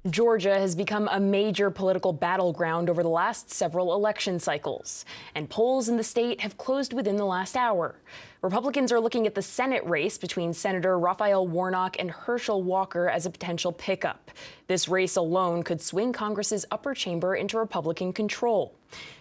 Georgia has become a major political battleground over the last several election cycles, and polls in the state have closed within the last hour. Republicans are looking at the Senate race between Senator Raphael Warnock and Herschel Walker as a potential pickup. This race alone could swing Congress's upper chamber into Republican control.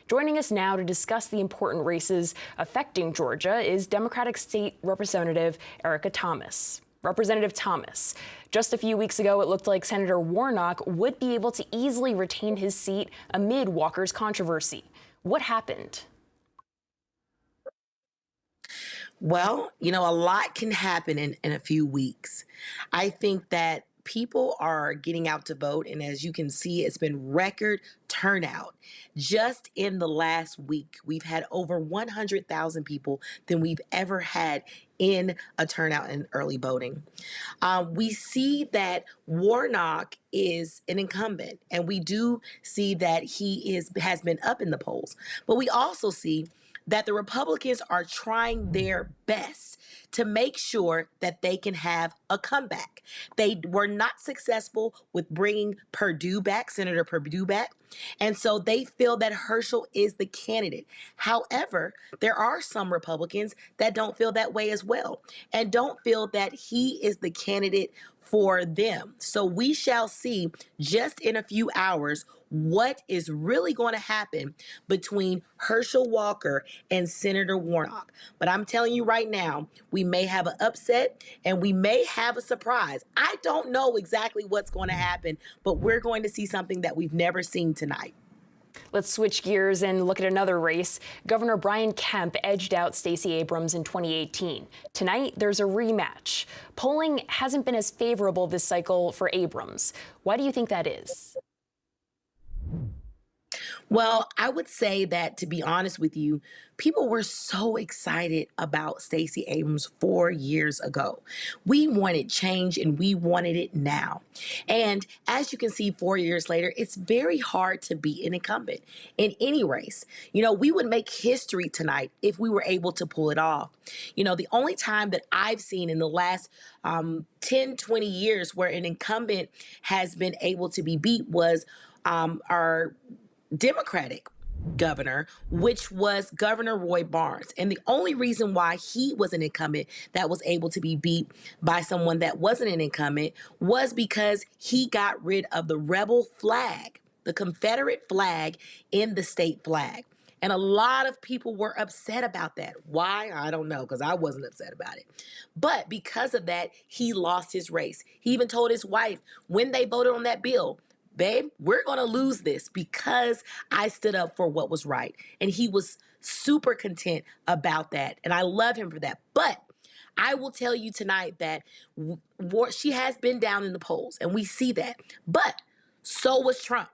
Joining us now to discuss the important races affecting Georgia is Democratic State Representative Erica Thomas. Representative Thomas, just a few weeks ago, it looked like Senator Warnock would be able to easily retain his seat amid Walker's controversy. What happened? Well, a lot can happen in a few weeks. I think that people are getting out to vote, and as you can see, it's been record turnout. Just in the last week, we've had over 100,000 people than we've ever had in a turnout in early voting. We see that Warnock is an incumbent, and we do see that has been up in the polls. But we also see that the Republicans are trying their best to make sure that they can have a comeback. They were not successful with bringing Senator Perdue back, and so they feel that Herschel is the candidate. However, there are some Republicans that don't feel that way as well and don't feel that he is the candidate for them. So we shall see just in a few hours what is really going to happen between Herschel Walker and Senator Warnock. But I'm telling you right now, we may have an upset and we may have a surprise. I don't know exactly what's going to happen, but we're going to see something that we've never seen tonight. Let's switch gears and look at another race. Governor Brian Kemp edged out Stacey Abrams in 2018. Tonight, there's a rematch. Polling hasn't been as favorable this cycle for Abrams. Why do you think that is? Well, I would say that, to be honest with you, people were so excited about Stacey Abrams 4 years ago. We wanted change and we wanted it now. And as you can see, 4 years later, it's very hard to be an incumbent in any race. We would make history tonight if we were able to pull it off. The only time that I've seen in the last 10, 20 years where an incumbent has been able to be beat was our Democratic governor, which was Governor Roy Barnes. And the only reason why he was an incumbent that was able to be beat by someone that wasn't an incumbent was because he got rid of the rebel flag, the Confederate flag in the state flag. And a lot of people were upset about that. Why? I don't know, because I wasn't upset about it. But because of that, he lost his race. He even told his wife when they voted on that bill, babe, we're going to lose this because I stood up for what was right. And he was super content about that. And I love him for that. But I will tell you tonight that she has been down in the polls, and we see that. But so was Trump.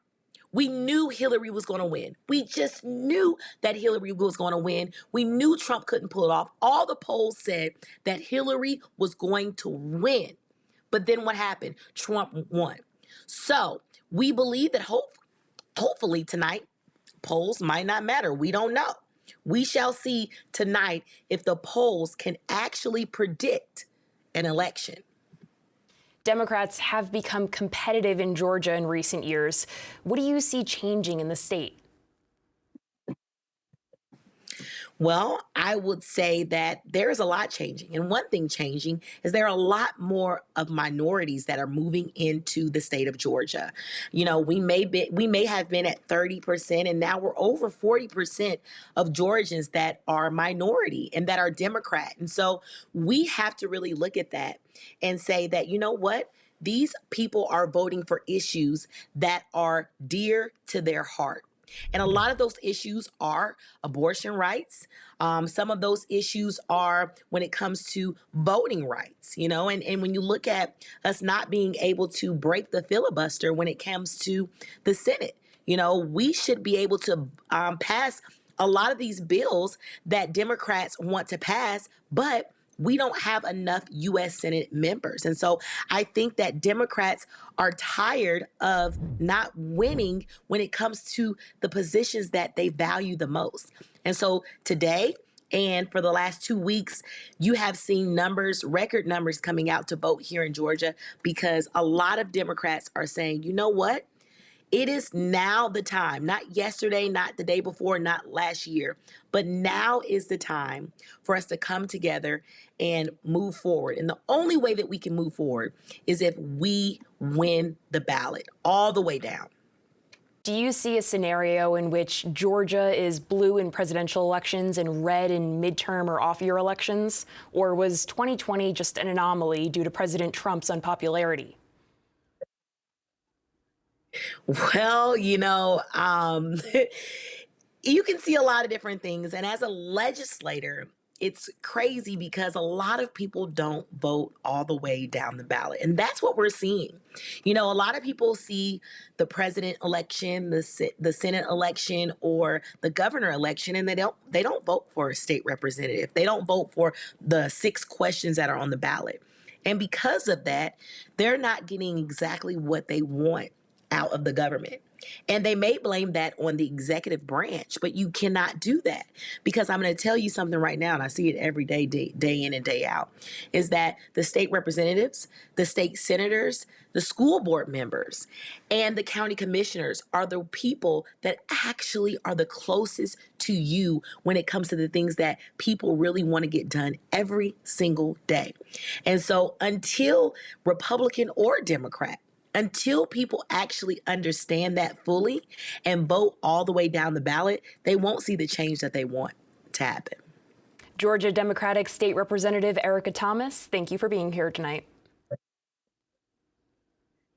We knew Hillary was going to win. We just knew that Hillary was going to win. We knew Trump couldn't pull it off. All the polls said that Hillary was going to win. But then what happened? Trump won. So we believe that hopefully tonight, polls might not matter. We don't know. We shall see tonight if the polls can actually predict an election. Democrats have become competitive in Georgia in recent years. What do you see changing in the state? Well, I would say that there is a lot changing. And one thing changing is there are a lot more of minorities that are moving into the state of Georgia. We may have been at 30%, and now we're over 40% of Georgians that are minority and that are Democrat. And so we have to really look at that and say that, you know what? These people are voting for issues that are dear to their heart. And a lot of those issues are abortion rights. Some of those issues are when it comes to voting rights, and when you look at us not being able to break the filibuster when it comes to the Senate, we should be able to pass a lot of these bills that Democrats want to pass, but we don't have enough U.S. Senate members. And so I think that Democrats are tired of not winning when it comes to the positions that they value the most. And so today, And for the last 2 weeks, you have seen numbers, record numbers coming out to vote here in Georgia because a lot of Democrats are saying, you know what? It is now the time, not yesterday, not the day before, not last year, but now is the time for us to come together and move forward. And the only way that we can move forward is if we win the ballot all the way down. Do you see a scenario in which Georgia is blue in presidential elections and red in midterm or off-year elections? Or was 2020 just an anomaly due to President Trump's unpopularity? Well, you can see a lot of different things. And as a legislator, it's crazy because a lot of people don't vote all the way down the ballot. And that's what we're seeing. A lot of people see the president election, the Senate election, or the governor election, and they don't vote for a state representative. They don't vote for the 6 questions that are on the ballot. And because of that, they're not getting exactly what they want out of the government. And they may blame that on the executive branch, but you cannot do that because I'm going to tell you something right now, and I see it every day, day in and day out, is that the state representatives, the state senators, the school board members, and the county commissioners are the people that actually are the closest to you when it comes to the things that people really want to get done every single day. And so until Republican or Democrat, until people actually understand that fully and vote all the way down the ballot, they won't see the change that they want to happen. Georgia Democratic State Representative Erica Thomas, thank you for being here tonight.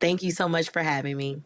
Thank you so much for having me.